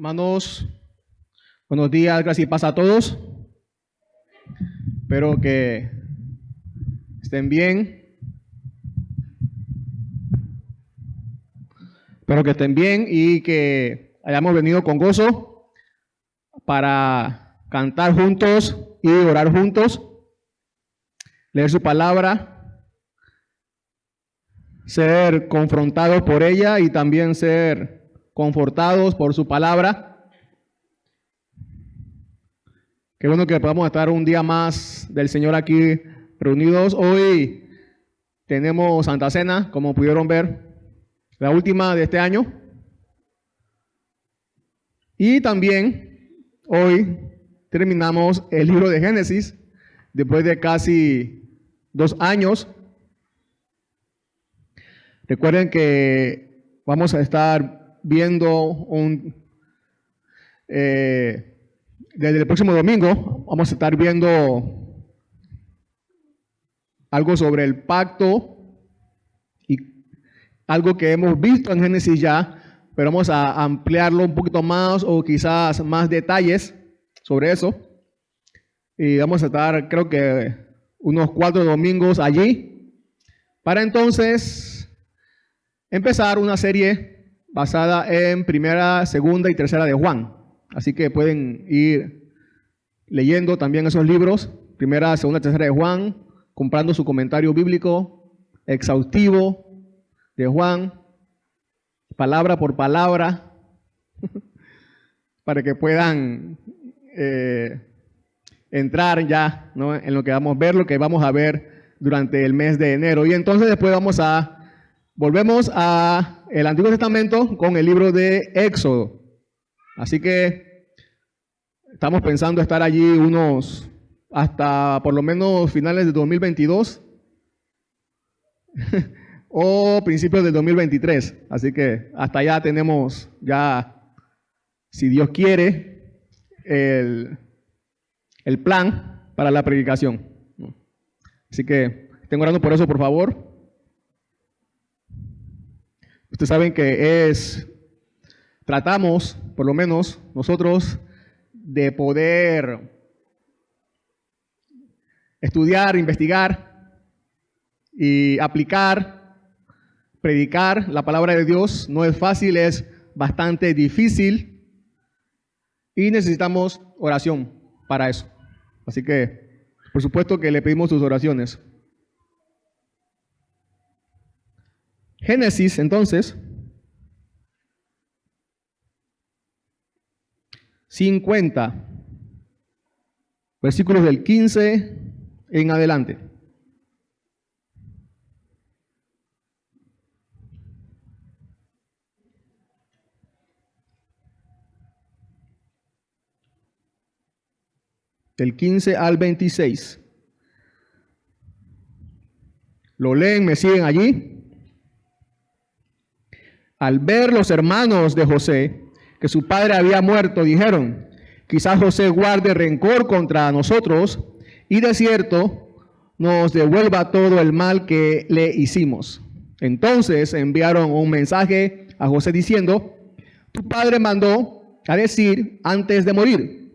Hermanos, buenos días, gracias y paz a todos. Espero que estén bien. Espero que estén bien y que hayamos venido con gozo para cantar juntos y orar juntos, leer su palabra, ser confrontados por ella y también ser confortados por su palabra. Qué bueno que podamos estar un día más del Señor aquí reunidos. Hoy tenemos Santa Cena, como pudieron ver, la última de este año. Y también hoy terminamos el libro de Génesis, después de casi 2 años. Recuerden que vamos a estar viendo desde el próximo domingo, vamos a estar viendo algo sobre el pacto y algo que hemos visto en Génesis ya, pero vamos a ampliarlo un poquito más o quizás más detalles sobre eso. Y vamos a estar, creo que, unos 4 domingos allí, para entonces empezar una serie basada en primera, segunda y tercera de Juan. Así que pueden ir leyendo también esos libros, primera, segunda, tercera de Juan, comprando su comentario bíblico exhaustivo de Juan, palabra por palabra, para que puedan entrar ya, ¿no?, en lo que vamos a ver, lo que vamos a ver durante el mes de enero. Y entonces después volvemos a el Antiguo Testamento con el libro de Éxodo. Así que estamos pensando estar allí hasta por lo menos finales de 2022 o principios del 2023. Así que hasta allá tenemos ya, si Dios quiere, el plan para la predicación. Así que estén orando por eso, por favor. Ustedes saben que tratamos, por lo menos nosotros, de poder estudiar, investigar y aplicar, predicar la palabra de Dios. No es fácil, es bastante difícil y necesitamos oración para eso. Así que, por supuesto que le pedimos sus oraciones. Génesis, entonces, 50, versículos del 15 en adelante. Del 15 al 26. ¿Lo leen? ¿Me siguen allí? Al ver los hermanos de José que su padre había muerto, dijeron: quizás José guarde rencor contra nosotros y de cierto nos devuelva todo el mal que le hicimos. Entonces enviaron un mensaje a José diciendo: tu padre mandó a decir antes de morir,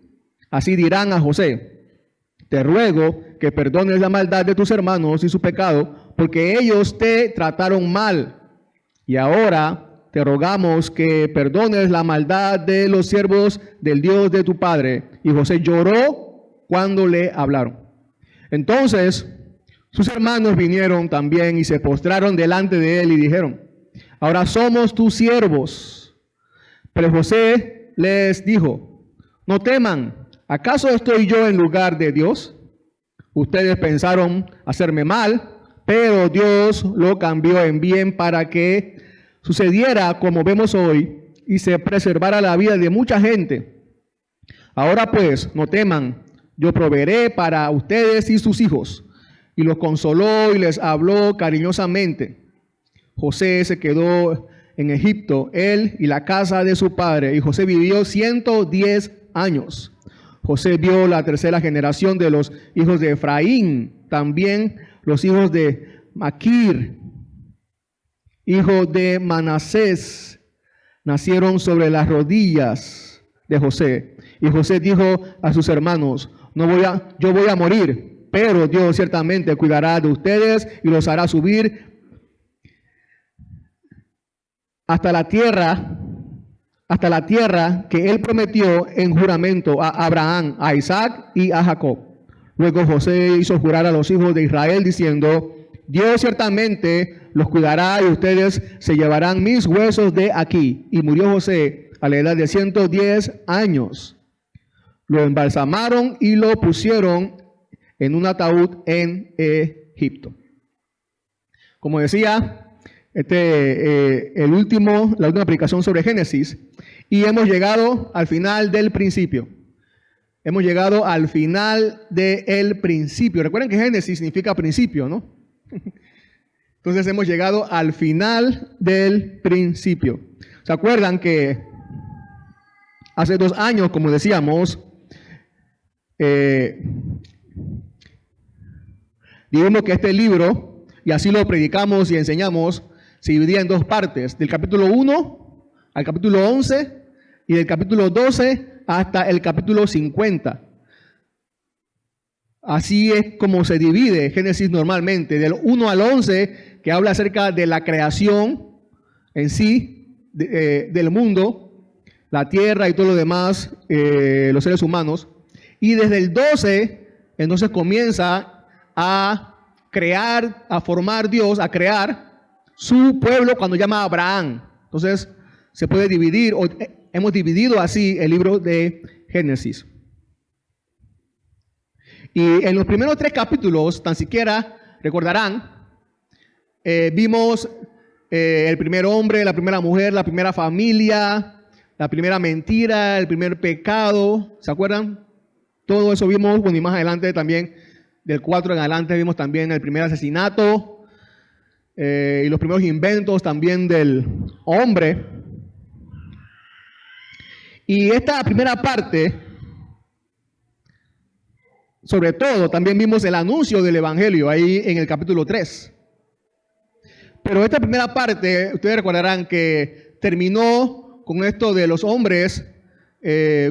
así dirán a José: te ruego que perdones la maldad de tus hermanos y su pecado, porque ellos te trataron mal. Y ahora te rogamos que perdones la maldad de los siervos del Dios de tu padre. Y José lloró cuando le hablaron. Entonces sus hermanos vinieron también y se postraron delante de él y dijeron: ahora somos tus siervos. Pero José les dijo: no teman, ¿acaso estoy yo en lugar de Dios? Ustedes pensaron hacerme mal, pero Dios lo cambió en bien para que sucediera como vemos hoy y se preservara la vida de mucha gente. Ahora pues, no teman, yo proveeré para ustedes y sus hijos. Y los consoló y les habló cariñosamente. José se quedó en Egipto, él y la casa de su padre, y José vivió 110 años. José vio la tercera generación de los hijos de Efraín, también los hijos de Maquir, hijo de Manasés, nacieron sobre las rodillas de José. Y José dijo a sus hermanos, yo voy a morir, pero Dios ciertamente cuidará de ustedes y los hará subir hasta la tierra que él prometió en juramento a Abraham, a Isaac y a Jacob. Luego José hizo jurar a los hijos de Israel diciendo, Dios ciertamente los cuidará y ustedes se llevarán mis huesos de aquí. Y murió José a la edad de 110 años. Lo embalsamaron y lo pusieron en un ataúd en Egipto. Como decía, la última aplicación sobre Génesis, y hemos llegado al final del principio. Hemos llegado al final del principio. Recuerden que Génesis significa principio, ¿no? Entonces hemos llegado al final del principio. ¿Se acuerdan que hace 2 años, como decíamos, dijimos que este libro, y así lo predicamos y enseñamos, se dividía en 2 partes, del capítulo 1 al capítulo 11 y del capítulo 12 hasta el capítulo 50. Así es como se divide Génesis normalmente, del 1 al 11, que habla acerca de la creación en sí, del mundo, la tierra y todo lo demás, los seres humanos. Y desde el 12, entonces comienza a crear, a formar Dios, a crear su pueblo cuando llama a Abraham. Entonces se puede dividir, o hemos dividido así el libro de Génesis. Y en los primeros 3 capítulos, tan siquiera recordarán, vimos el primer hombre, la primera mujer, la primera familia, la primera mentira, el primer pecado. ¿Se acuerdan? Todo eso vimos, bueno, y más adelante también, del 4 en adelante, vimos también el primer asesinato y los primeros inventos también del hombre. Y esta primera parte, sobre todo, también vimos el anuncio del Evangelio ahí en el capítulo 3. Pero esta primera parte, ustedes recordarán que terminó con esto de los hombres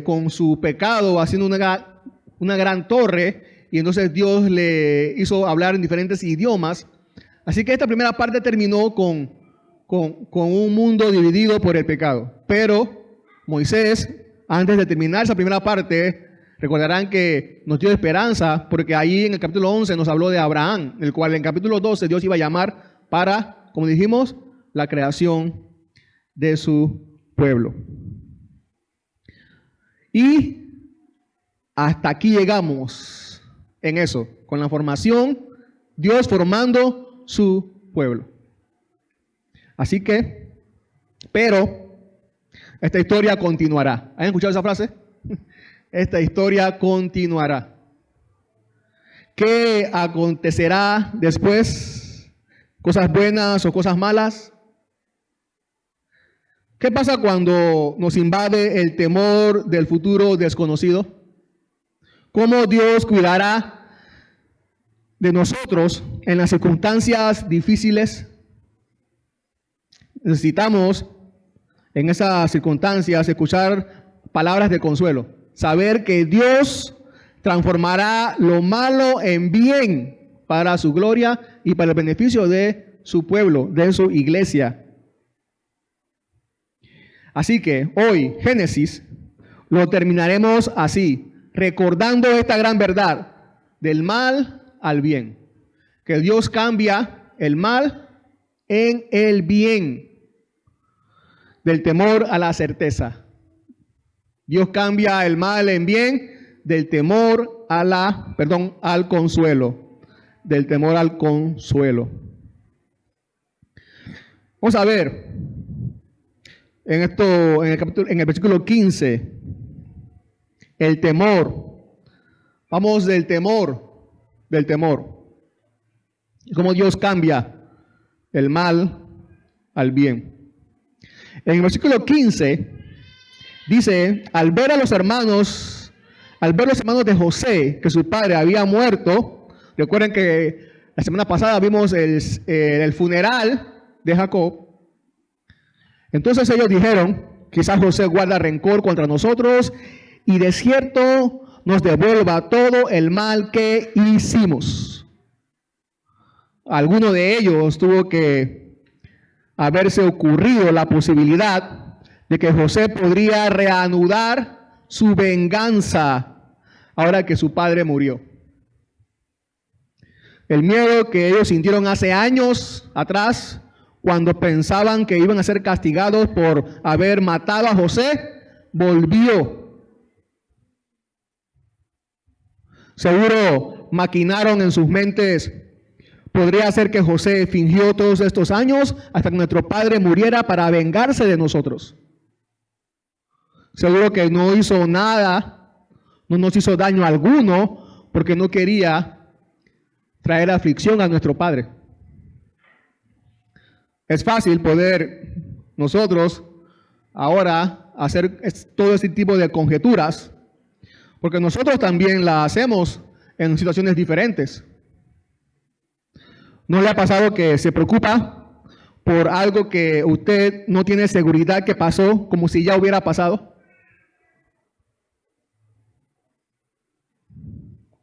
con su pecado, haciendo una gran torre, y entonces Dios le hizo hablar en diferentes idiomas. Así que esta primera parte terminó con un mundo dividido por el pecado. Pero Moisés, antes de terminar esa primera parte, recordarán que nos dio esperanza, porque ahí en el capítulo 11 nos habló de Abraham, el cual en el capítulo 12 Dios iba a llamar para, como dijimos, la creación de su pueblo. Y hasta aquí llegamos en eso, con la formación, Dios formando su pueblo. Así que, pero esta historia continuará. ¿Han escuchado esa frase? Esta historia continuará. ¿Qué acontecerá después? ¿Cosas buenas o cosas malas? ¿Qué pasa cuando nos invade el temor del futuro desconocido? ¿Cómo Dios cuidará de nosotros en las circunstancias difíciles? Necesitamos en esas circunstancias escuchar palabras de consuelo. Saber que Dios transformará lo malo en bien para su gloria y para el beneficio de su pueblo, de su iglesia. Así que hoy, Génesis, lo terminaremos así, recordando esta gran verdad, del mal al bien. Que Dios cambia el mal en el bien, del temor a la certeza. Dios cambia el mal en bien, del temor al consuelo. Del temor al consuelo. Vamos a ver en el versículo 15, el temor. Vamos del temor. Cómo Dios cambia el mal al bien. En el versículo 15 dice, al ver los hermanos de José, que su padre había muerto. Recuerden que la semana pasada vimos el funeral de Jacob. Entonces ellos dijeron, Quizás José guarda rencor contra nosotros y de cierto nos devuelva todo el mal que hicimos. Alguno de ellos tuvo que haberse ocurrido la posibilidad de que José podría reanudar su venganza ahora que su padre murió. El miedo que ellos sintieron hace años atrás, cuando pensaban que iban a ser castigados por haber matado a José, volvió. Seguro maquinaron en sus mentes: podría ser que José fingió todos estos años hasta que nuestro padre muriera para vengarse de nosotros. Seguro que no hizo nada, no nos hizo daño alguno, porque no quería traer aflicción a nuestro padre. Es fácil poder nosotros ahora hacer todo este tipo de conjeturas, porque nosotros también la hacemos en situaciones diferentes. ¿No le ha pasado que se preocupa por algo que usted no tiene seguridad que pasó, como si ya hubiera pasado?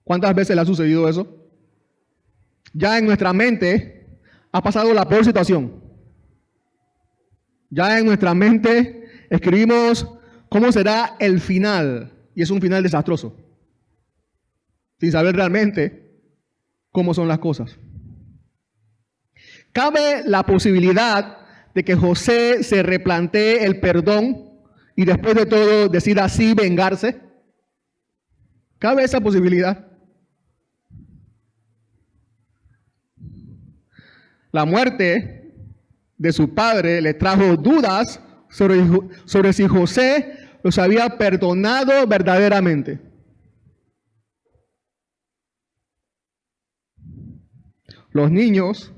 ¿Cuántas veces le ha sucedido eso? Ya en nuestra mente ha pasado la peor situación. Ya en nuestra mente escribimos cómo será el final, y es un final desastroso, sin saber realmente cómo son las cosas. Cabe la posibilidad de que José se replantee el perdón y después de todo decida así vengarse. ¿Cabe esa posibilidad? La muerte de su padre le trajo dudas sobre si José los había perdonado verdaderamente. Los niños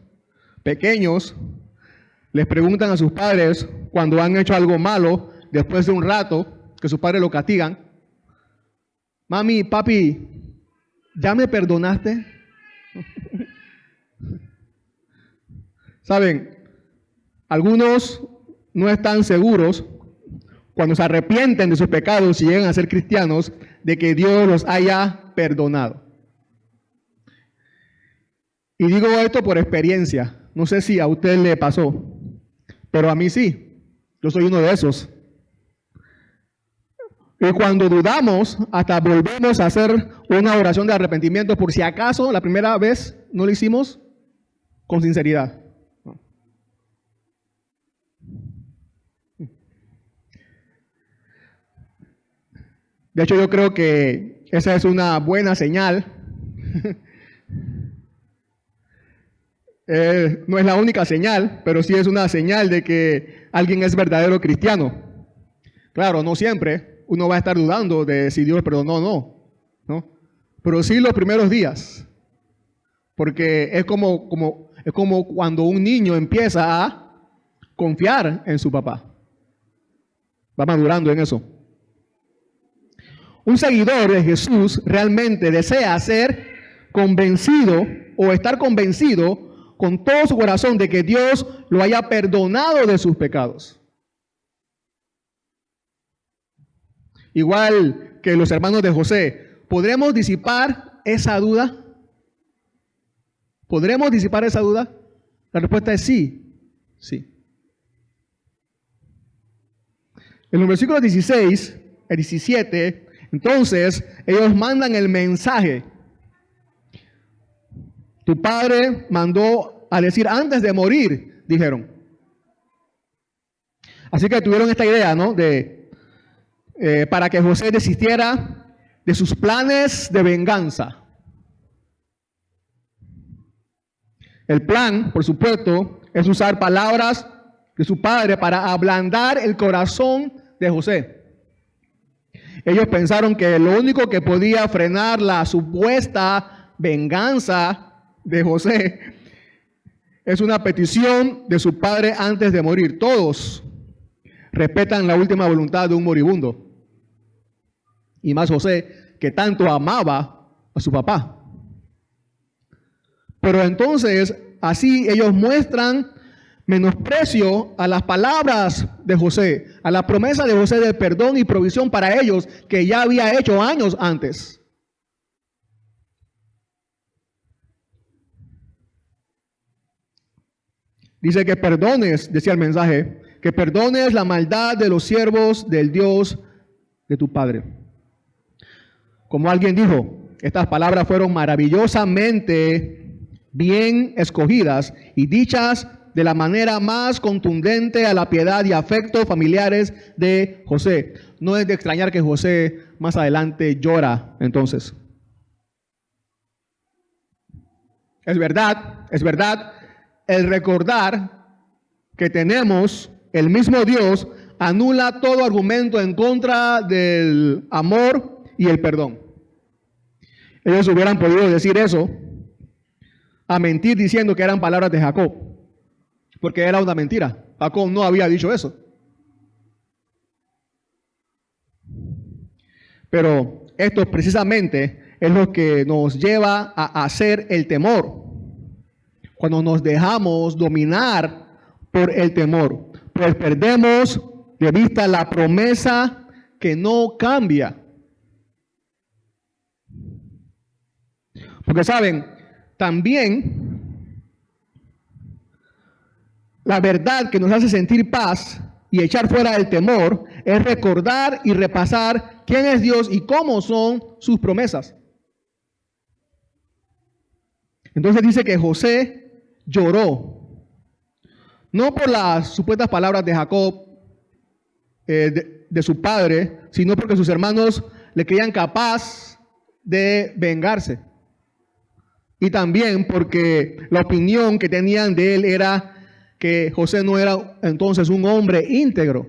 pequeños les preguntan a sus padres cuando han hecho algo malo, después de un rato que sus padres lo castigan: mami, papi, ¿ya me perdonaste? Saben, algunos no están seguros cuando se arrepienten de sus pecados y llegan a ser cristianos, de que Dios los haya perdonado. Y digo esto por experiencia. No sé si a usted le pasó, pero a mí sí. Yo soy uno de esos. Y cuando dudamos, hasta volvemos a hacer una oración de arrepentimiento por si acaso la primera vez no lo hicimos con sinceridad. De hecho, yo creo que esa es una buena señal. No es la única señal, pero sí es una señal de que alguien es verdadero cristiano. Claro, no siempre uno va a estar dudando de si Dios perdonó o no, pero sí los primeros días. Porque es como cuando un niño empieza a confiar en su papá. Va madurando en eso. Un seguidor de Jesús realmente desea ser convencido o estar convencido con todo su corazón de que Dios lo haya perdonado de sus pecados. Igual que los hermanos de José, ¿podremos disipar esa duda? ¿Podremos disipar esa duda? La respuesta es sí, sí. En los versículos 16 y 17, entonces ellos mandan el mensaje. Tu padre mandó a decir antes de morir, dijeron. Así que tuvieron esta idea, ¿no? Para que José desistiera de sus planes de venganza. El plan, por supuesto, es usar palabras de su padre para ablandar el corazón de José. Ellos pensaron que lo único que podía frenar la supuesta venganza de José es una petición de su padre antes de morir. Todos respetan la última voluntad de un moribundo. Y más José, que tanto amaba a su papá. Pero entonces, así ellos muestran menosprecio a las palabras de José, a la promesa de José de perdón y provisión para ellos que ya había hecho años antes. Dice que perdones, decía el mensaje, que perdones la maldad de los siervos del Dios de tu Padre. Como alguien dijo, estas palabras fueron maravillosamente bien escogidas y dichas de la manera más contundente a la piedad y afectos familiares de José. No es de extrañar que José más adelante llora entonces. Es verdad, el recordar que tenemos el mismo Dios anula todo argumento en contra del amor y el perdón. Ellos hubieran podido decir eso a mentir diciendo que eran palabras de Jacob, porque era una mentira. Jacob no había dicho eso. Pero esto precisamente es lo que nos lleva a hacer el temor. Cuando nos dejamos dominar por el temor, pues perdemos de vista la promesa que no cambia. Porque saben, también la verdad que nos hace sentir paz y echar fuera el temor es recordar y repasar quién es Dios y cómo son sus promesas. Entonces dice que José lloró, no por las supuestas palabras de Jacob, de su padre, sino porque sus hermanos le creían capaz de vengarse. Y también porque la opinión que tenían de él era que José no era entonces un hombre íntegro.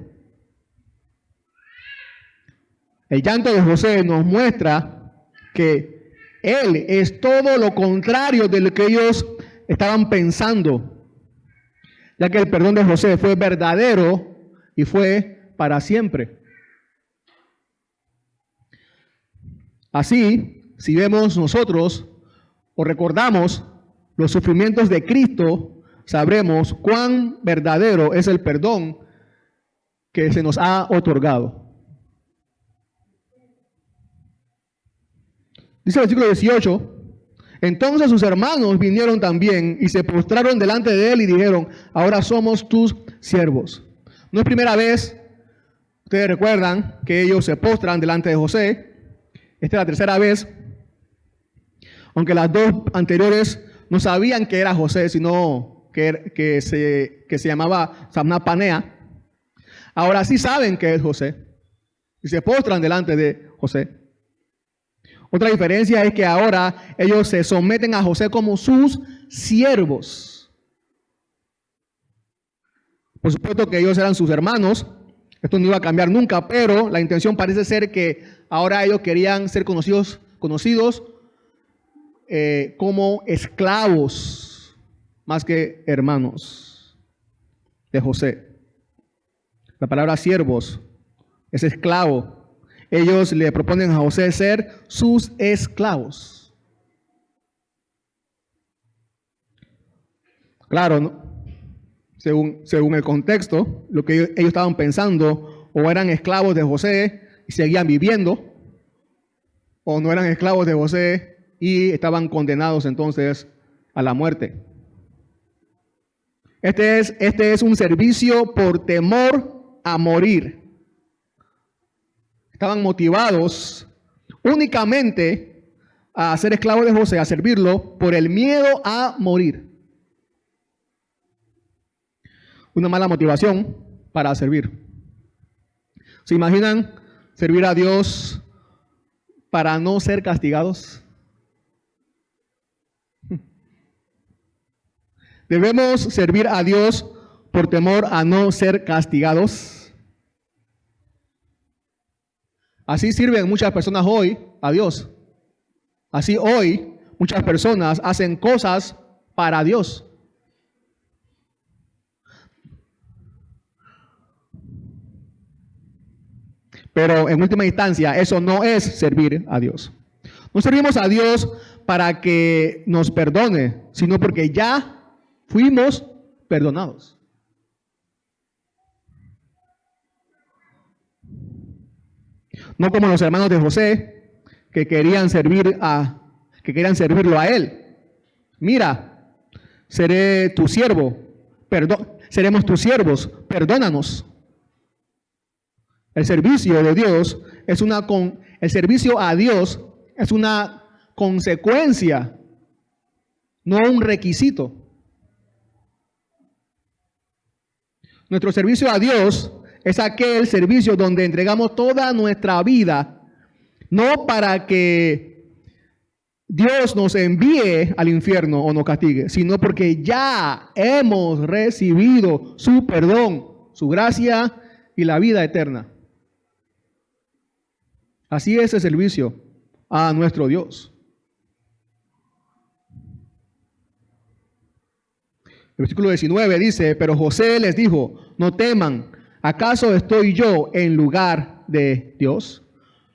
El llanto de José nos muestra que él es todo lo contrario de lo que ellos estaban pensando, ya que el perdón de José fue verdadero y fue para siempre. Así, si vemos nosotros o recordamos los sufrimientos de Cristo, sabremos cuán verdadero es el perdón que se nos ha otorgado. Dice el versículo 18, entonces sus hermanos vinieron también y se postraron delante de él y dijeron, ahora somos tus siervos. No es primera vez, ustedes recuerdan que ellos se postran delante de José. Esta es la tercera vez, aunque las dos anteriores no sabían que era José, sino que se llamaba Samná Panea. Ahora sí saben que es José y se postran delante de José. Otra diferencia es que ahora ellos se someten a José como sus siervos. Por supuesto que ellos eran sus hermanos, esto no iba a cambiar nunca, pero la intención parece ser que ahora ellos querían ser conocidos como esclavos, más que hermanos de José. La palabra siervos es esclavo. Ellos le proponen a José ser sus esclavos. Claro, ¿no? Según el contexto, lo que ellos estaban pensando, o eran esclavos de José y seguían viviendo, o no eran esclavos de José y estaban condenados entonces a la muerte. Este es un servicio por temor a morir. Estaban motivados únicamente a ser esclavos de José, a servirlo por el miedo a morir. Una mala motivación para servir. ¿Se imaginan servir a Dios para no ser castigados? ¿Debemos servir a Dios por temor a no ser castigados? Así sirven muchas personas hoy a Dios. Así hoy muchas personas hacen cosas para Dios. Pero en última instancia, eso no es servir a Dios. No servimos a Dios para que nos perdone, sino porque ya fuimos perdonados. No como los hermanos de José, que querían servirlo a él. Mira, seré tu siervo, seremos tus siervos, perdónanos. El servicio de Dios el servicio a Dios es una consecuencia, no un requisito. Nuestro servicio a Dios es aquel servicio donde entregamos toda nuestra vida, no para que Dios nos envíe al infierno o nos castigue, sino porque ya hemos recibido su perdón, su gracia y la vida eterna. Así es el servicio a nuestro Dios. El versículo 19 dice, pero José les dijo, no teman, ¿acaso estoy yo en lugar de Dios?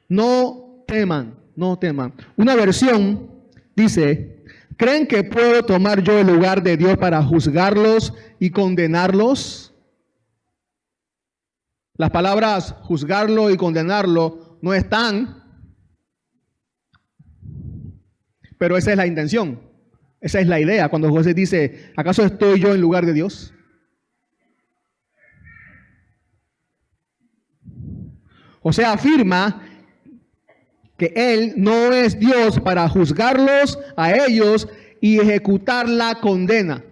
No teman, no teman. Una versión dice, ¿creen que puedo tomar yo el lugar de Dios para juzgarlos y condenarlos? Las palabras juzgarlo y condenarlo no están, pero esa es la intención. Esa es la idea cuando José dice, ¿acaso estoy yo en lugar de Dios? José afirma que él no es Dios para juzgarlos a ellos y ejecutar la condena.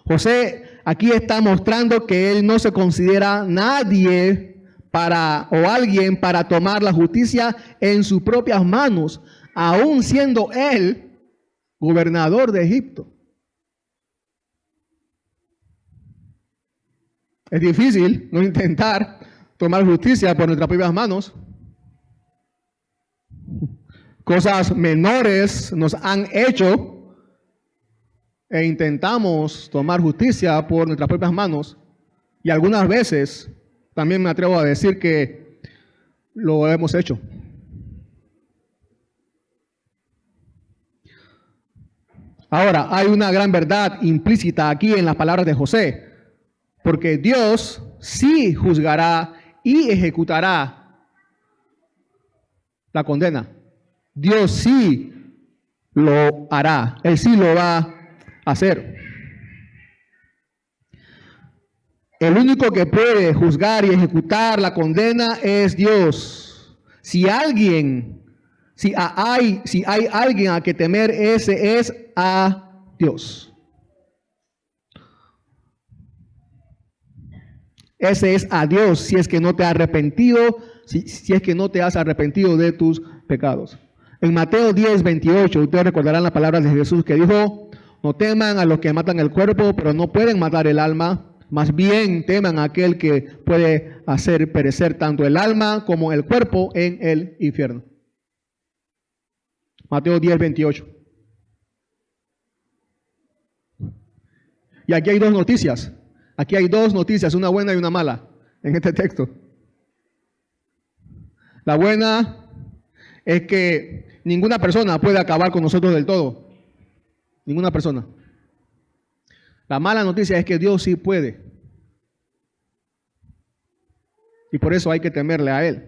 José aquí está mostrando que él no se considera nadie o alguien para tomar la justicia en sus propias manos, aún siendo él gobernador de Egipto. Es difícil no intentar tomar justicia por nuestras propias manos. Cosas menores nos han hecho e intentamos tomar justicia por nuestras propias manos. Y algunas veces también me atrevo a decir que lo hemos hecho. Ahora, hay una gran verdad implícita aquí en las palabras de José, porque Dios sí juzgará y ejecutará la condena. Dios sí lo hará, Él sí lo va a hacer. El único que puede juzgar y ejecutar la condena es Dios. Si hay alguien a que temer, ese es a Dios. Ese es a Dios si es que no te has arrepentido, si es que no te has arrepentido de tus pecados. En Mateo 10:28, ustedes recordarán las palabras de Jesús que dijo, no teman a los que matan el cuerpo, pero no pueden matar el alma. Más bien teman a aquel que puede hacer perecer tanto el alma como el cuerpo en el infierno. Mateo 10:28. Y aquí hay dos noticias. Aquí hay dos noticias, una buena y una mala, en este texto. La buena es que ninguna persona puede acabar con nosotros del todo. Ninguna persona. La mala noticia es que Dios sí puede. Y por eso hay que temerle a Él.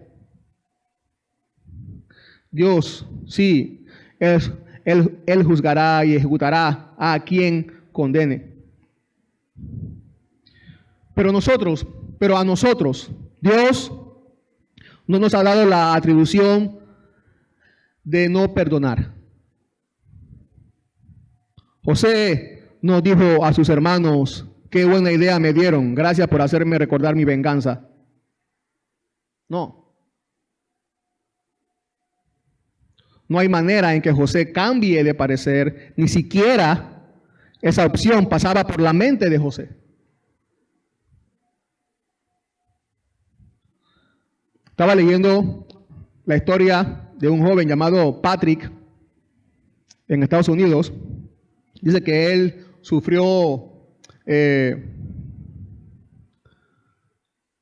Dios sí, Él juzgará y ejecutará a quien condene. Pero a nosotros, Dios no nos ha dado la atribución de no perdonar. José nos dijo a sus hermanos, qué buena idea me dieron, gracias por hacerme recordar mi venganza. No. No hay manera en que José cambie de parecer, ni siquiera esa opción pasaba por la mente de José. Estaba leyendo la historia de un joven llamado Patrick en Estados Unidos. Dice que él sufrió en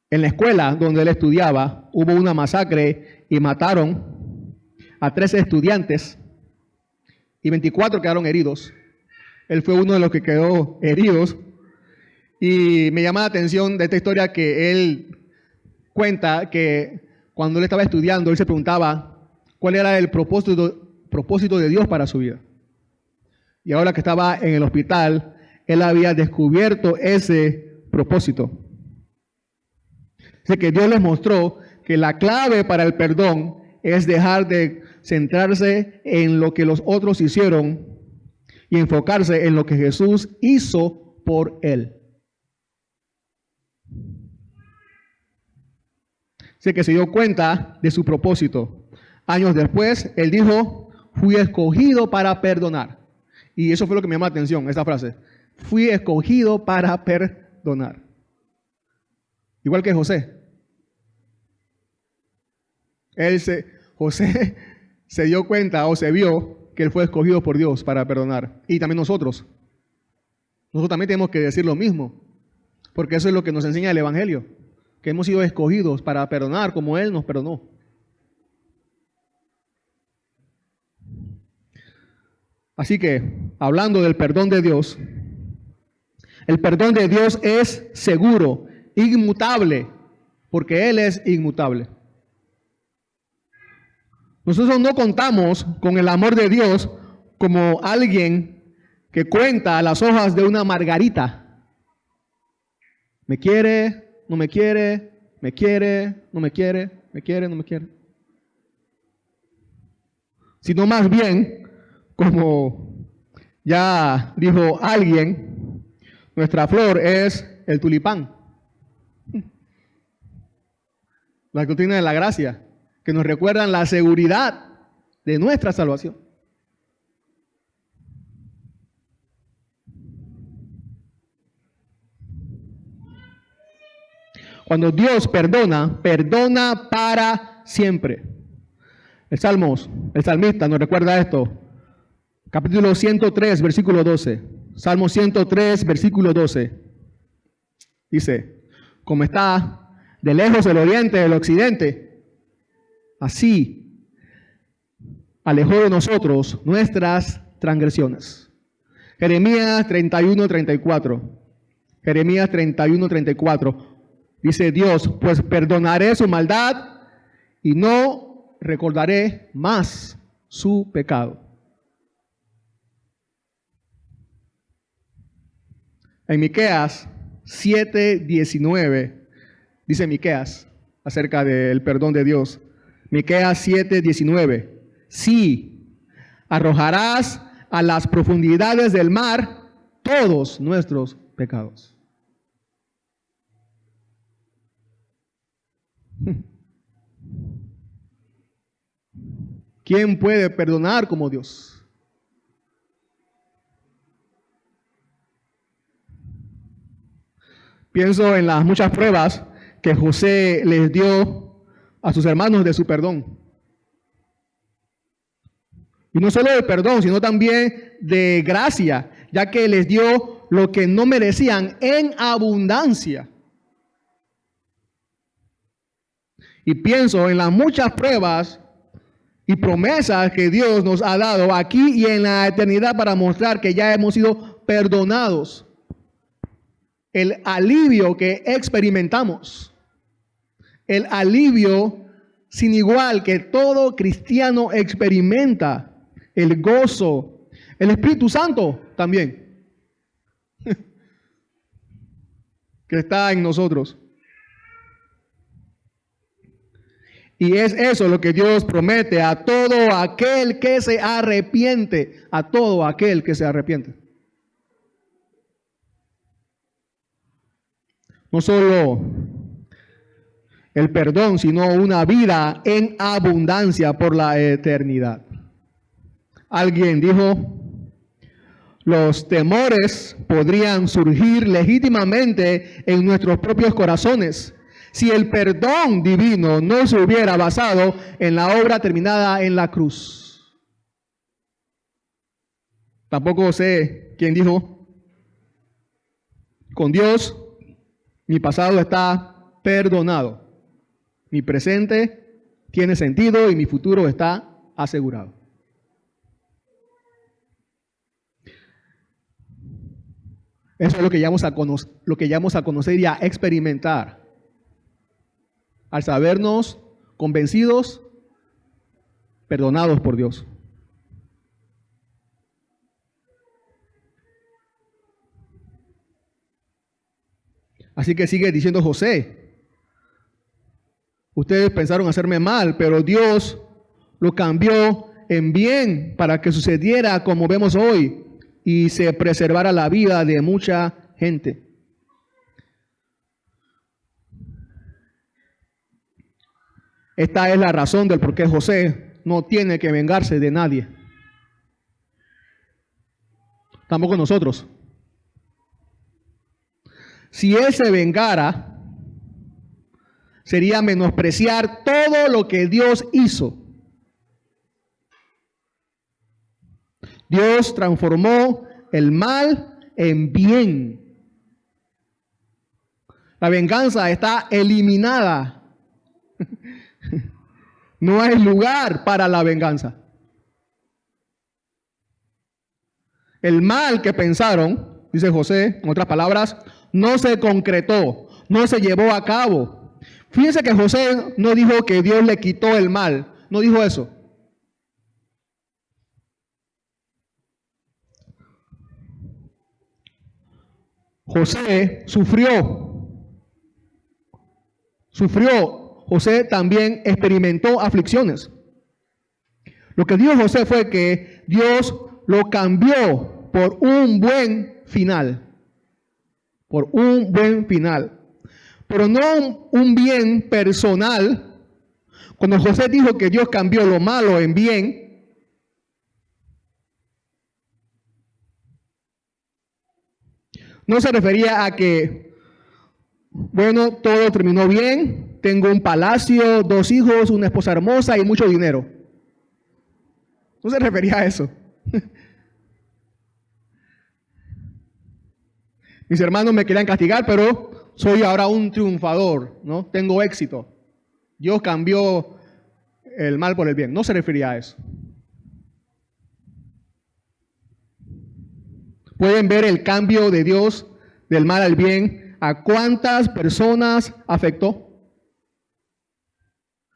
la escuela donde él estudiaba, hubo una masacre y mataron a 13 estudiantes y 24 quedaron heridos. Él fue uno de los que quedó heridos. Y me llama la atención de esta historia que él cuenta que cuando él estaba estudiando, él se preguntaba cuál era el propósito de Dios para su vida. Y ahora que estaba en el hospital, él había descubierto ese propósito. Así que Dios les mostró que la clave para el perdón es dejar de centrarse en lo que los otros hicieron y enfocarse en lo que Jesús hizo por él. Así que se dio cuenta de su propósito. Años después, él dijo, fui escogido para perdonar. Y eso fue lo que me llamó la atención, esta frase. Fui escogido para perdonar. Igual que José. José se dio cuenta o se vio que él fue escogido por Dios para perdonar. Y también nosotros. Nosotros también tenemos que decir lo mismo. Porque eso es lo que nos enseña el Evangelio. Que hemos sido escogidos para perdonar como Él nos perdonó. Así que, hablando del perdón de Dios, el perdón de Dios es seguro, inmutable, porque Él es inmutable. Nosotros no contamos con el amor de Dios como alguien que cuenta las hojas de una margarita. Me quiere, no me quiere, me quiere, no me quiere, me quiere, no me quiere. Sino más bien, como ya dijo alguien, nuestra flor es el tulipán. La doctrina de la gracia, que nos recuerdan la seguridad de nuestra salvación. Cuando Dios perdona, perdona para siempre. El salmista nos recuerda esto. Capítulo 103, versículo 12. Salmo 103, versículo 12. Dice, como está de lejos el oriente del occidente, así alejó de nosotros nuestras transgresiones. Jeremías 31, 34. Jeremías 31, 34. Dice Dios, pues perdonaré su maldad y no recordaré más su pecado. En Miqueas 7:19, dice Miqueas acerca del perdón de Dios. Miqueas 7:19, sí, arrojarás a las profundidades del mar todos nuestros pecados. ¿Quién puede perdonar como Dios? Pienso en las muchas pruebas que José les dio a sus hermanos de su perdón. Y no solo de perdón, sino también de gracia, ya que les dio lo que no merecían en abundancia. Y pienso en las muchas pruebas y promesas que Dios nos ha dado aquí y en la eternidad para mostrar que ya hemos sido perdonados. El alivio que experimentamos, el alivio sin igual que todo cristiano experimenta, el gozo, el Espíritu Santo también, que está en nosotros. Y es eso lo que Dios promete a todo aquel que se arrepiente, a todo aquel que se arrepiente. No solo el perdón, sino una vida en abundancia por la eternidad. Alguien dijo, los temores podrían surgir legítimamente en nuestros propios corazones si el perdón divino no se hubiera basado en la obra terminada en la cruz. Tampoco sé quién dijo, con Dios mi pasado está perdonado, mi presente tiene sentido y mi futuro está asegurado. Eso es lo que llamamos a conocer y a experimentar al sabernos convencidos, perdonados por Dios. Así que sigue diciendo José, ustedes pensaron hacerme mal, pero Dios lo cambió en bien para que sucediera como vemos hoy y se preservara la vida de mucha gente. Esta es la razón del por qué José no tiene que vengarse de nadie. Tampoco nosotros. Si él se vengara, sería menospreciar todo lo que Dios hizo. Dios transformó el mal en bien. La venganza está eliminada. No hay lugar para la venganza. El mal que pensaron, dice José, en otras palabras, no se concretó, no se llevó a cabo. Fíjense que José no dijo que Dios le quitó el mal, no dijo eso. José sufrió. José también experimentó aflicciones. Lo que dijo José fue que Dios lo cambió por un buen final. Por un buen final. Pero no un bien personal. Cuando José dijo que Dios cambió lo malo en bien, no se refería a que, bueno, todo terminó bien, tengo un palacio, 2 hijos, una esposa hermosa y mucho dinero. No se refería a eso. Mis hermanos me querían castigar, pero soy ahora un triunfador, ¿no? Tengo éxito. Dios cambió el mal por el bien. No se refería a eso. Pueden ver el cambio de Dios del mal al bien. ¿A cuántas personas afectó?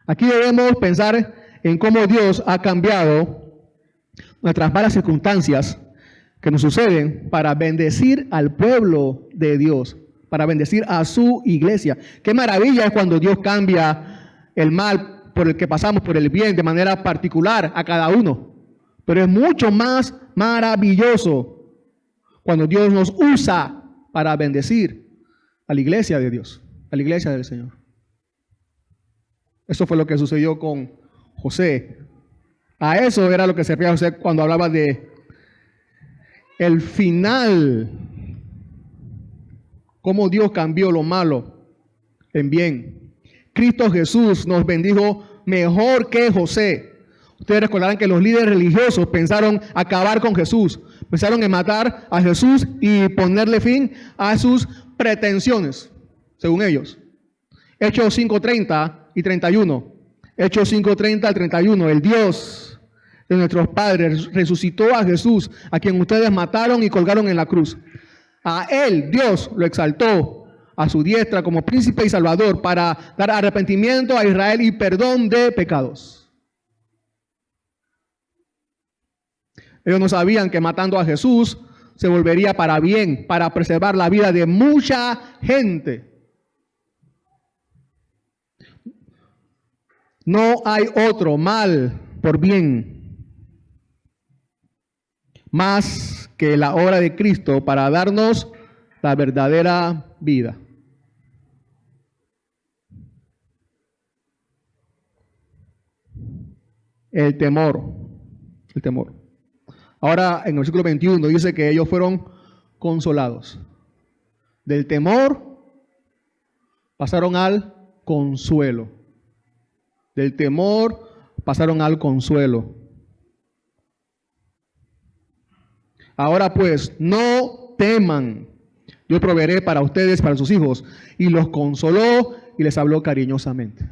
Aquí debemos pensar en cómo Dios ha cambiado nuestras malas circunstancias que nos suceden para bendecir al pueblo de Dios, para bendecir a su iglesia. Qué maravilla es cuando Dios cambia el mal por el que pasamos por el bien de manera particular a cada uno. Pero es mucho más maravilloso cuando Dios nos usa para bendecir a la iglesia de Dios, a la iglesia del Señor. Eso fue lo que sucedió con José. A eso era lo que se refería José cuando hablaba de el final, cómo Dios cambió lo malo en bien. Cristo Jesús nos bendijo mejor que José. Ustedes recordarán que los líderes religiosos pensaron acabar con Jesús, pensaron en matar a Jesús y ponerle fin a sus pretensiones, según ellos. Hechos 5:30 y 31. Hechos 5:30 al 31. El Dios de nuestros padres resucitó a Jesús, a quien ustedes mataron y colgaron en la cruz. A él Dios lo exaltó a su diestra como príncipe y salvador para dar arrepentimiento a Israel y perdón de pecados. Ellos no sabían que matando a Jesús se volvería para bien, para preservar la vida de mucha gente. No hay otro mal por bien más que la obra de Cristo para darnos la verdadera vida. El temor. Ahora en el versículo 21 dice que ellos fueron consolados. Del temor pasaron al consuelo. Del temor pasaron al consuelo. Ahora pues, no teman. Yo proveeré para ustedes, para sus hijos. Y los consoló y les habló cariñosamente.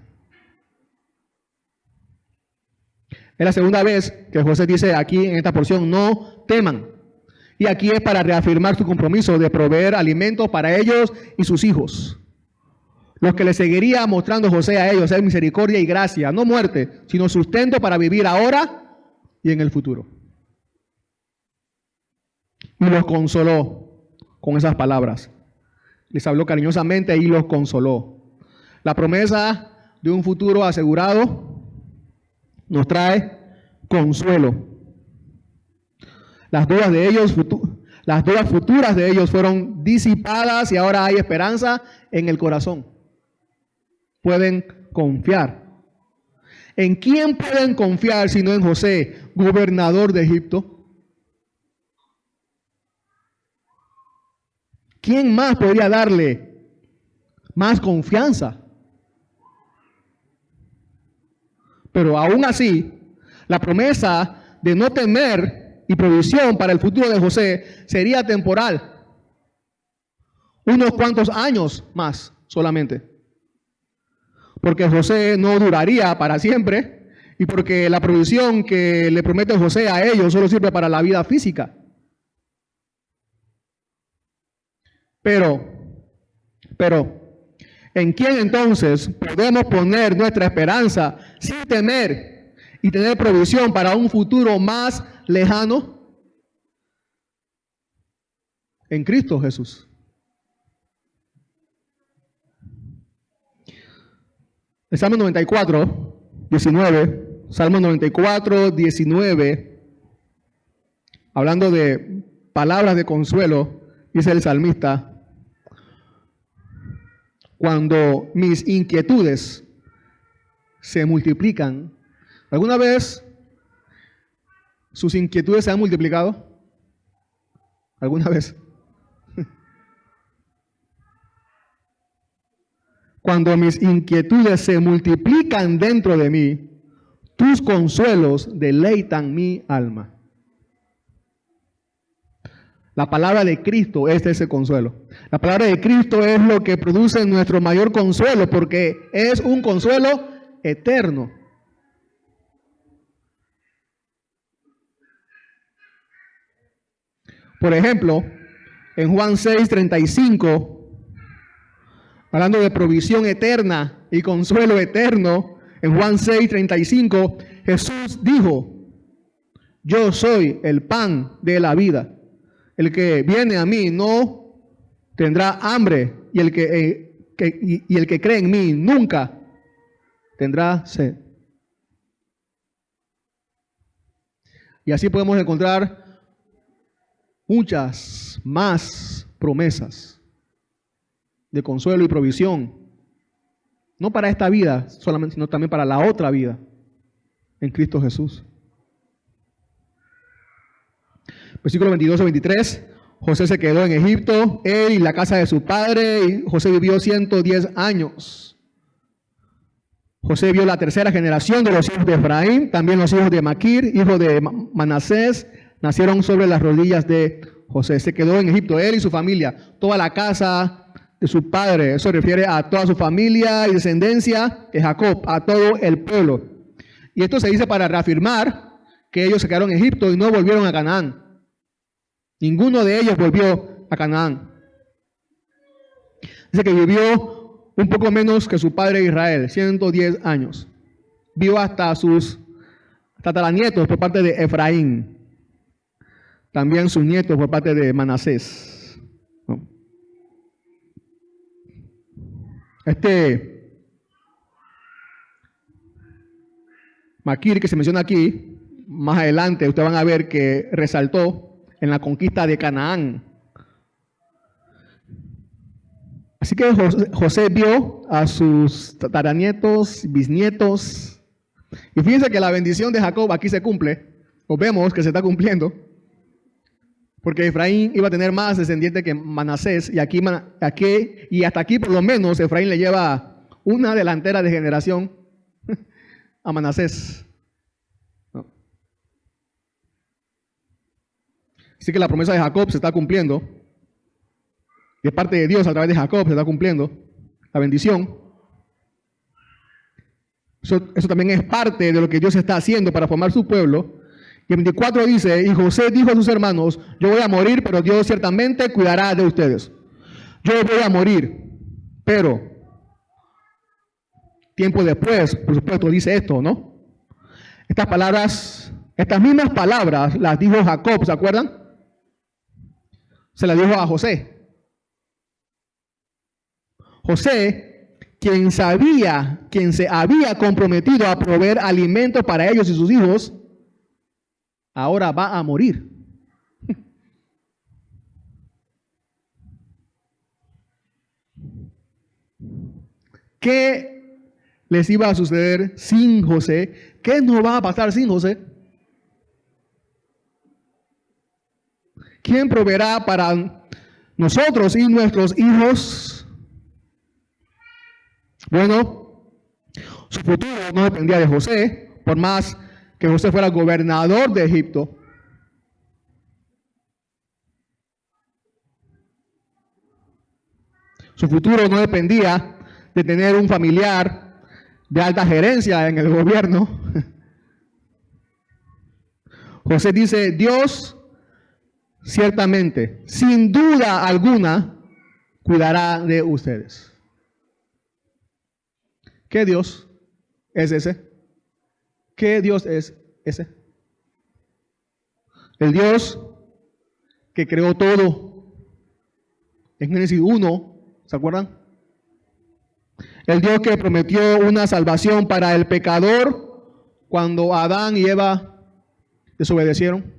Es la segunda vez que José dice aquí en esta porción, no teman. Y aquí es para reafirmar su compromiso de proveer alimentos para ellos y sus hijos. los que le seguiría mostrando José a ellos es misericordia y gracia, no muerte, sino sustento para vivir ahora y en el futuro. Y los consoló con esas palabras. Les habló cariñosamente y los consoló. La promesa de un futuro asegurado nos trae consuelo. Las dudas futuras de ellos fueron disipadas y ahora hay esperanza en el corazón. Pueden confiar. ¿En quién pueden confiar sino en José, gobernador de Egipto? ¿Quién más podría darle más confianza? Pero aún así, la promesa de no temer y provisión para el futuro de José sería temporal. Unos cuantos años más solamente. Porque José no duraría para siempre y porque la provisión que le promete José a ellos solo sirve para la vida física. Pero, ¿en quién entonces podemos poner nuestra esperanza sin temer y tener provisión para un futuro más lejano? En Cristo Jesús. El Salmo 94, 19, Salmo 94, 19, hablando de palabras de consuelo, dice el salmista: cuando mis inquietudes se multiplican. ¿Alguna vez sus inquietudes se han multiplicado? ¿Alguna vez? Cuando mis inquietudes se multiplican dentro de mí, tus consuelos deleitan mi alma. La palabra de Cristo es ese consuelo. La palabra de Cristo es lo que produce nuestro mayor consuelo, porque es un consuelo eterno. Por ejemplo, en Juan 6:35, hablando de provisión eterna y consuelo eterno, en Juan 6:35, Jesús dijo: yo soy el pan de la vida. El que viene a mí no tendrá hambre, y el que cree en mí nunca tendrá sed. Y así podemos encontrar muchas más promesas de consuelo y provisión, no para esta vida solamente, sino también para la otra vida en Cristo Jesús. Versículo 22 o 23, José se quedó en Egipto, él y la casa de su padre, y José vivió 110 años. José vio la tercera generación de los hijos de Efraín, también los hijos de Maquir, hijo de Manasés, nacieron sobre las rodillas de José. Se quedó en Egipto, él y su familia, toda la casa de su padre. Eso refiere a toda su familia y descendencia de Jacob, a todo el pueblo. Y esto se dice para reafirmar que ellos se quedaron en Egipto y no volvieron a Canaán. Ninguno de ellos volvió a Canaán. Dice que vivió un poco menos que su padre Israel, 110 años. Vivió hasta sus tataranietos por parte de Efraín. También sus nietos por parte de Manasés. ¿No? Maquir, que se menciona aquí, más adelante ustedes van a ver que resaltó en la conquista de Canaán. Así que José vio a sus tataranietos, bisnietos, y fíjense que la bendición de Jacob aquí se cumple, o vemos que se está cumpliendo, porque Efraín iba a tener más descendientes que Manasés, y y hasta aquí por lo menos Efraín le lleva una delantera de generación a Manasés. ¿No? Así que la promesa de Jacob se está cumpliendo. De parte de Dios a través de Jacob se está cumpliendo la bendición. Eso también es parte de lo que Dios está haciendo para formar su pueblo. Y el 24 dice: y José dijo a sus hermanos: yo voy a morir, pero Dios ciertamente cuidará de ustedes. Yo voy a morir, pero tiempo después, por supuesto, dice esto, ¿no? Estas mismas palabras las dijo Jacob, ¿se acuerdan? Se las dijo a José. José, quien se había comprometido a proveer alimentos para ellos y sus hijos, ahora va a morir. ¿Qué les iba a suceder sin José? ¿Qué nos va a pasar sin José? ¿Quién proveerá para nosotros y nuestros hijos? Bueno, su futuro no dependía de José, por más que José fuera gobernador de Egipto. Su futuro no dependía de tener un familiar de alta gerencia en el gobierno. José dice, Dios ciertamente, sin duda alguna, cuidará de ustedes. ¿Qué Dios es ese? ¿Qué Dios es ese? El Dios que creó todo. En Génesis 1, ¿se acuerdan? El Dios que prometió una salvación para el pecador cuando Adán y Eva desobedecieron.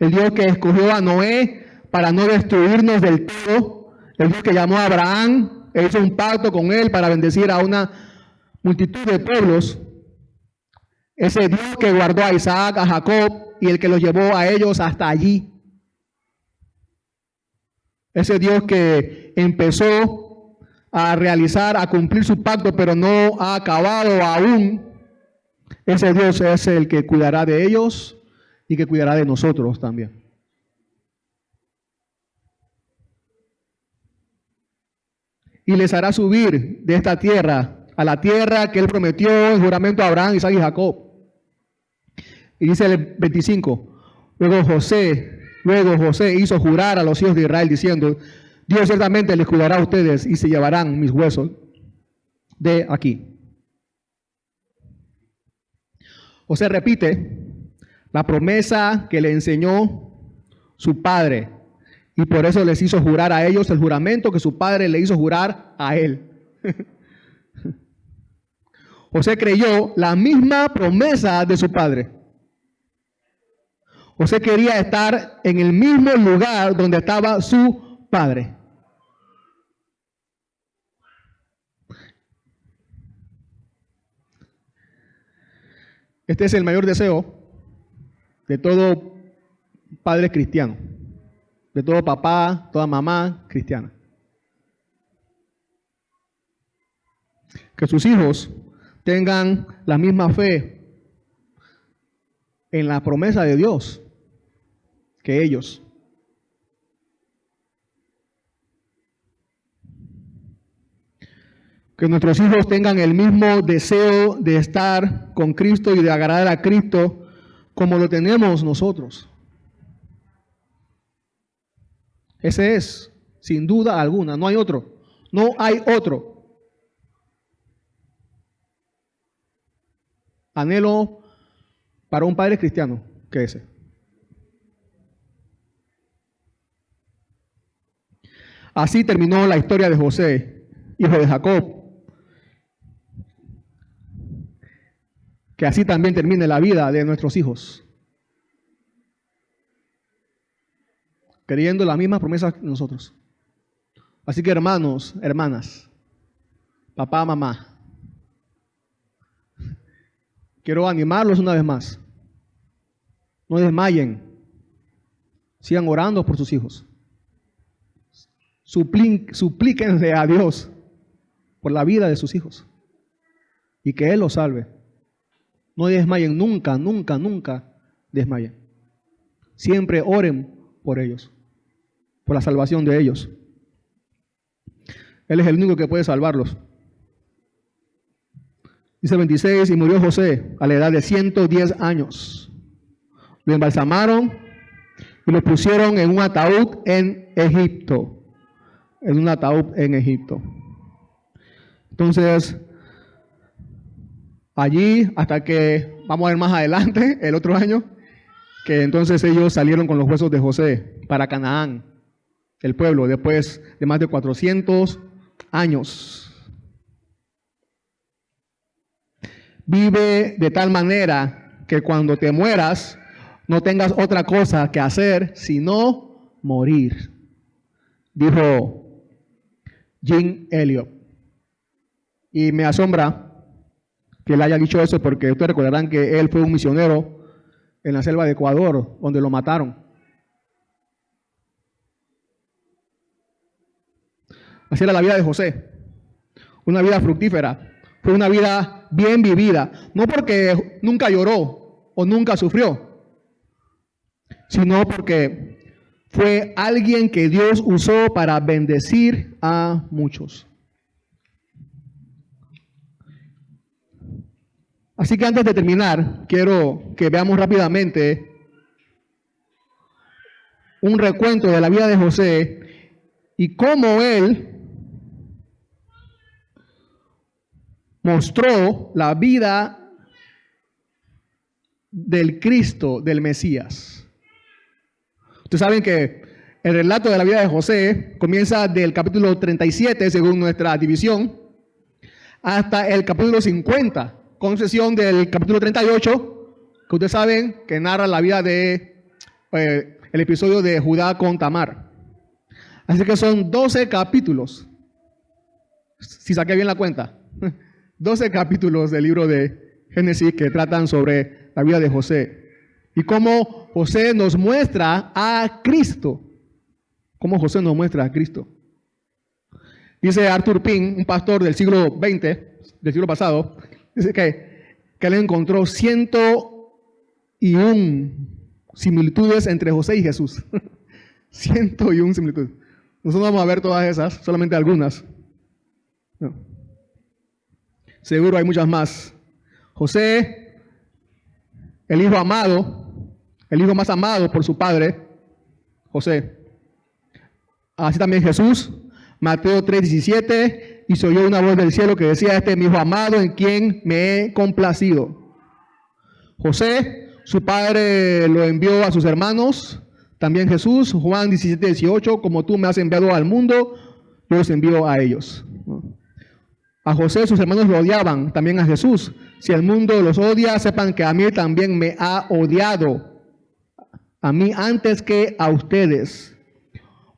El Dios que escogió a Noé para no destruirnos del todo. El Dios que llamó a Abraham e hizo un pacto con él para bendecir a una multitud de pueblos. Ese Dios que guardó a Isaac, a Jacob y el que los llevó a ellos hasta allí. Ese Dios que empezó a realizar, a cumplir su pacto, pero no ha acabado aún. Ese Dios es el que cuidará de ellos y que cuidará de nosotros también. Y les hará subir de esta tierra a la tierra que él prometió en juramento a Abraham, Isaac y Jacob. Y dice el 25, luego José hizo jurar a los hijos de Israel diciendo, Dios ciertamente les cuidará a ustedes y se llevarán mis huesos de aquí. José repite la promesa que le enseñó su padre y por eso les hizo jurar a ellos el juramento que su padre le hizo jurar a él. José creyó la misma promesa de su padre. José quería estar en el mismo lugar donde estaba su padre. Este es el mayor deseo de todo padre cristiano, de todo papá, toda mamá cristiana. Que sus hijos tengan la misma fe en la promesa de Dios que ellos. Que nuestros hijos tengan el mismo deseo de estar con Cristo y de agradar a Cristo como lo tenemos nosotros. Ese es, sin duda alguna, no hay otro. No hay otro. Anhelo para un padre cristiano que ese. Así terminó la historia de José, hijo de Jacob. Que así también termine la vida de nuestros hijos. Creyendo la misma promesa que nosotros. Así que hermanos, hermanas, papá, mamá, quiero animarlos una vez más. No desmayen. Sigan orando por sus hijos. Suplíquenle a Dios por la vida de sus hijos. Y que Él los salve. No desmayen nunca, nunca, nunca desmayen. Siempre oren por ellos, por la salvación de ellos. Él es el único que puede salvarlos. Dice 26, y murió José a la edad de 110 años. Lo embalsamaron y lo pusieron en un ataúd en Egipto. En un ataúd en Egipto. Entonces, allí hasta que, vamos a ver más adelante, el otro año, que entonces ellos salieron con los huesos de José para Canaán, el pueblo, después de más de 400 años. Vive de tal manera que cuando te mueras no tengas otra cosa que hacer sino morir, dijo Jim Elliot. Y me asombra que él haya dicho eso, porque ustedes recordarán que él fue un misionero en la selva de Ecuador, donde lo mataron. Así era la vida de José, una vida fructífera. Fue una vida bien vivida, no porque nunca lloró o nunca sufrió, sino porque fue alguien que Dios usó para bendecir a muchos. Así que antes de terminar, quiero que veamos rápidamente un recuento de la vida de José y cómo él mostró la vida del Cristo, del Mesías. Ustedes saben que el relato de la vida de José comienza del capítulo 37, según nuestra división, hasta el capítulo 50, con excepción del capítulo 38, que ustedes saben que narra la vida de el episodio de Judá con Tamar. Así que son 12 capítulos, si saqué bien la cuenta. 12 capítulos del libro de Génesis que tratan sobre la vida de José y cómo José nos muestra a Cristo. Cómo José nos muestra a Cristo. Dice Arthur Pym, un pastor del siglo XX, del siglo pasado, dice que él encontró 101 similitudes entre José y Jesús. 101 similitudes. Nosotros vamos a ver todas esas, solamente algunas. No. Seguro hay muchas más. José, el hijo amado, el hijo más amado por su padre, José. Así también Jesús, Mateo 3:17, y se oyó una voz del cielo que decía: este es mi hijo amado en quien me he complacido. José, su padre lo envió a sus hermanos. También Jesús, Juan 17:18, como tú me has enviado al mundo, yo los envío a ellos. A José sus hermanos lo odiaban, también a Jesús. Si el mundo los odia, sepan que a mí también me ha odiado, a mí antes que a ustedes.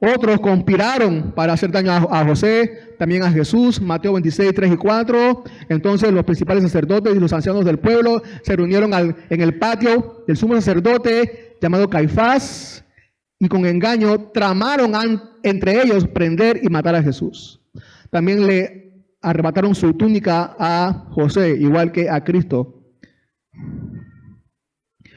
Otros conspiraron para hacer daño a José, también a Jesús. Mateo 26, 3 y 4. Entonces los principales sacerdotes y los ancianos del pueblo se reunieron en el patio del sumo sacerdote llamado Caifás y con engaño tramaron entre ellos prender y matar a Jesús. También le arrebataron su túnica a José, igual que a Cristo.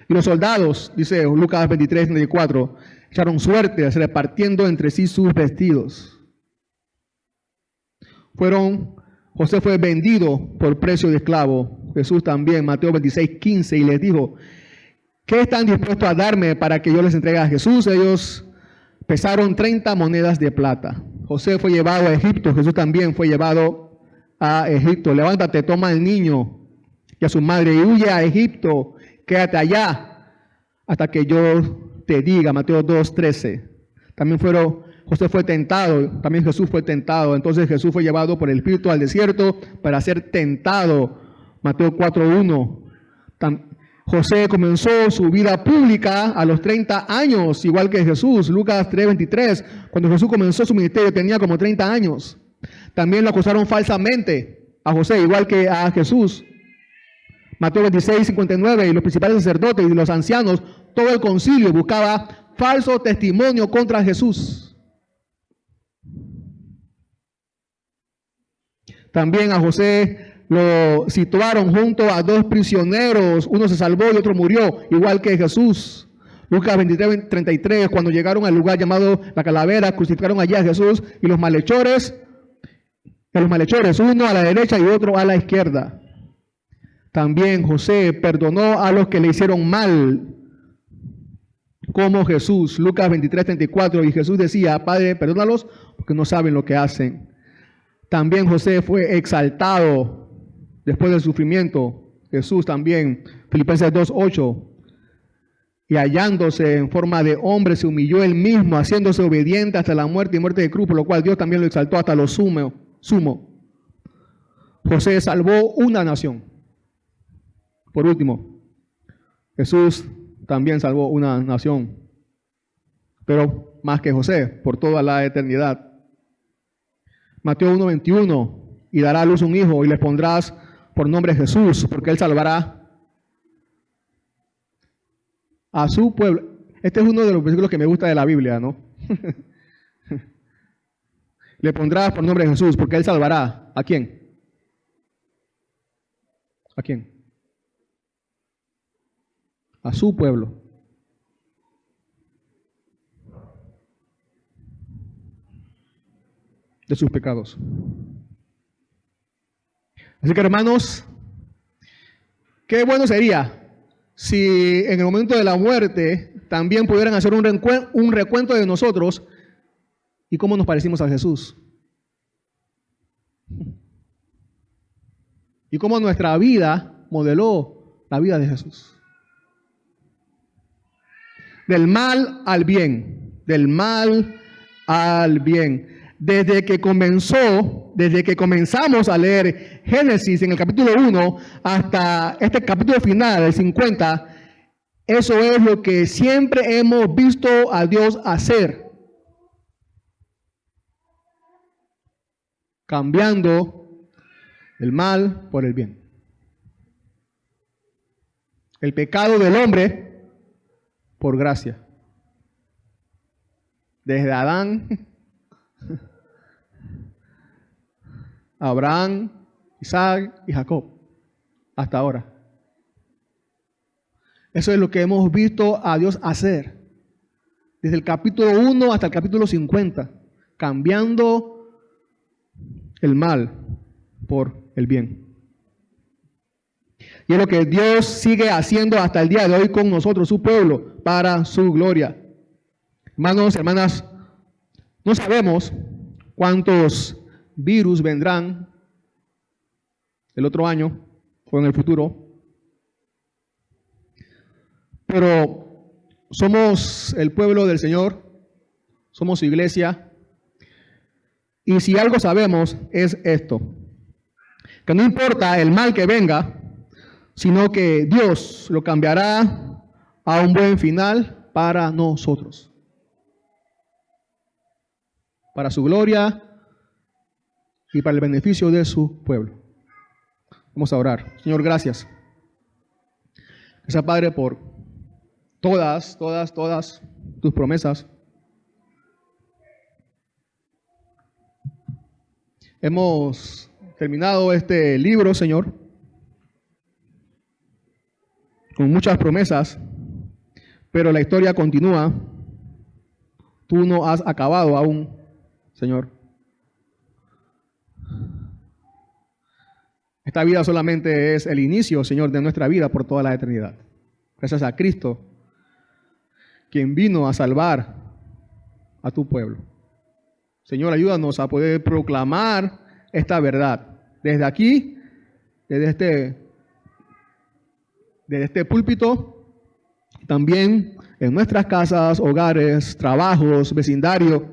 Y los soldados, dice Lucas 23, 34, echaron suertes repartiendo entre sí sus vestidos. José fue vendido por precio de esclavo. Jesús también, Mateo 26, 15, y les dijo: ¿qué están dispuestos a darme para que yo les entregue a Jesús? Ellos pesaron 30 monedas de plata. José fue llevado a Egipto, Jesús también fue llevado a Egipto. Levántate, toma al niño y a su madre y huye a Egipto, quédate allá hasta que yo te diga. Mateo 2:13. También José fue tentado, también Jesús fue tentado. Entonces Jesús fue llevado por el Espíritu al desierto para ser tentado. Mateo 4:1. José comenzó su vida pública a los 30 años, igual que Jesús. Lucas 3:23. Cuando Jesús comenzó su ministerio tenía como 30 años. También lo acusaron falsamente a José, igual que a Jesús. Mateo 26:59. Y los principales sacerdotes y los ancianos, todo el concilio buscaba falso testimonio contra Jesús. También a José lo situaron junto a 2 prisioneros. Uno se salvó y otro murió, igual que Jesús. Lucas 23:33. Cuando llegaron al lugar llamado La Calavera, crucificaron allí a Jesús y los malhechores, uno a la derecha y otro a la izquierda. También José perdonó a los que le hicieron mal, como Jesús. Lucas 23:34. Y Jesús decía: Padre, perdónalos porque no saben lo que hacen. También José fue exaltado después del sufrimiento Jesús también, Filipenses 2:8, y hallándose en forma de hombre, se humilló él mismo, haciéndose obediente hasta la muerte y muerte de cruz, por lo cual Dios también lo exaltó hasta lo sumo. José salvó una nación. Por último, Jesús también salvó una nación, pero más que José, por toda la eternidad. Mateo 1:21, y dará a luz un hijo y le pondrás por nombre Jesús, porque él salvará a su pueblo. Este es uno de los versículos que me gusta de la Biblia, ¿no? Le pondrás por nombre Jesús, porque él salvará. ¿A quién? ¿A quién? A su pueblo. De sus pecados. Así que, hermanos, qué bueno sería si en el momento de la muerte también pudieran hacer un recuento de nosotros y cómo nos parecimos a Jesús. Y cómo nuestra vida modeló la vida de Jesús. Del mal al bien, del mal al bien. Desde que comenzamos a leer Génesis en el capítulo 1 hasta este capítulo final, el 50, eso es lo que siempre hemos visto a Dios hacer. Cambiando el mal por el bien. El pecado del hombre por gracia. Desde Adán, Abraham, Isaac y Jacob, hasta ahora. Eso es lo que hemos visto a Dios hacer. Desde el capítulo 1 hasta el capítulo 50. Cambiando el mal por el bien. Y es lo que Dios sigue haciendo hasta el día de hoy con nosotros, su pueblo, para su gloria. Hermanos, hermanas, no sabemos cuántos virus vendrán el otro año o en el futuro. Pero somos el pueblo del Señor, somos su iglesia, y si algo sabemos es esto, que no importa el mal que venga, sino que Dios lo cambiará a un buen final para nosotros, para su gloria y para el beneficio de su pueblo. Vamos a orar. Señor, gracias. Gracias, Padre, por todas tus promesas. Hemos terminado este libro, Señor, con muchas promesas, pero la historia continúa. Tú no has acabado aún, Señor. Esta vida solamente es el inicio, Señor, de nuestra vida por toda la eternidad. Gracias a Cristo, quien vino a salvar a tu pueblo. Señor, ayúdanos a poder proclamar esta verdad desde aquí, desde este púlpito, también en nuestras casas, hogares, trabajos, vecindario,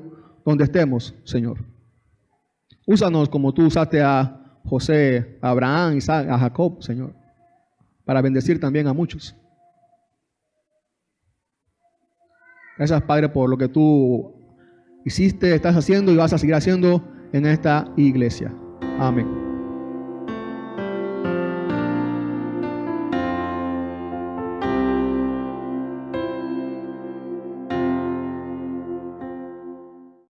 donde estemos, Señor. Úsanos como tú usaste a José, a Abraham, Isaac, a Jacob, Señor, para bendecir también a muchos. Gracias, Padre, por lo que tú hiciste, estás haciendo y vas a seguir haciendo en esta iglesia. Amén.